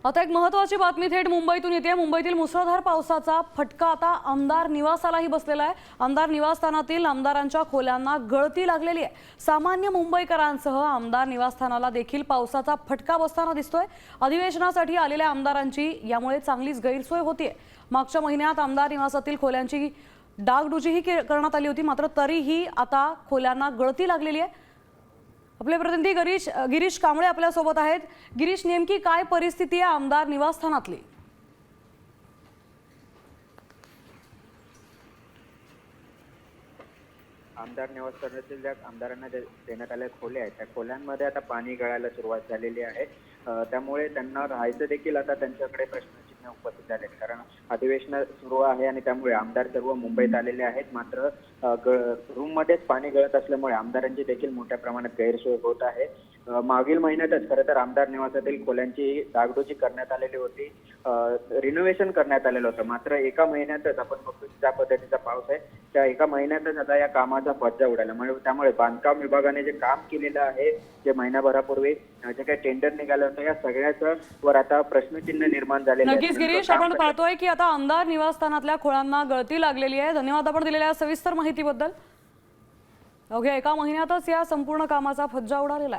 आता एक महत्त्वाची बातमी थेट मुंबईतून येते। मुंबईतील मुसळधार पावसाचा फटका आता आमदार निवासालाही बसलेला आहे। आमदार निवासस्थानातील आमदारांच्या खोल्यांना गळती लागलेली आहे। सामान्य मुंबईकरांसह आमदार निवासस्थानाला देखील पावसाचा फटका बसताना दिसतोय। अधिवेशनासाठी आलेल्या आमदारांची यामुळे चांगलीच गैरसोय होतीये। मागच्या महिन्यात आमदार निवासातील खोल्यांची डागडुजीही करण्यात आली होती, मात्र तरीही आता खोल्यांना गळती लागलेली आहे। आपले प्रतिनिधी गिरीश कांबळे आपल्या सोबत आहेत। गिरीश, नेमकी काय परिस्थिती आहे आमदार निवासस्थानातली? आमदार निवासस्थानातील ज्या आमदारांना देण्यात आलेल्या खोल्या आहेत त्या खोल्यांमध्ये आता पाणी गळायला सुरुवात झालेली आहे। त्यामुळे त्यांना राहायचं देखील आता त्यांच्याकडे प्रश्नचिन्ह उपस्थित झाले, कारण अधिवेशन सुरू आहे आणि त्यामुळे आमदार सर्व मुंबईत आलेले आहेत। मात्र रूम मध्येच पाणी गळत असल्यामुळे आमदारांची देखील मोठ्या प्रमाणात गैरसोय होत आहे। मागील महिन्यातच खरं तर आमदार निवासातील खोल्यांची डागडुजी करण्यात आलेली होती, रिनोव्हेशन करण्यात आलेलं होतं। मात्र एका महिन्यातच आपण बघतो ज्या पद्धतीचा पाऊस आहे त्या एका महिन्यातच आता या कामाचा फज्जा उडाला। त्यामुळे बांधकाम विभागाने जे काम केलेलं आहे, जे महिनाभरापूर्वी जे काही टेंडर निघालं होतं, या सगळ्याचं वर आता प्रश्नचिन्ह निर्माण झालेलं आहे। नक्कीच गिरीश, आपण पाहतोय की आता आमदार निवासस्थानातल्या खोल्यांना गळती लागलेली आहे। धन्यवाद आपण दिलेल्या सविस्तर माहितीबद्दल। अवघ्या एका महिन्यातच या संपूर्ण कामाचा फज्जा उडालेला आहे।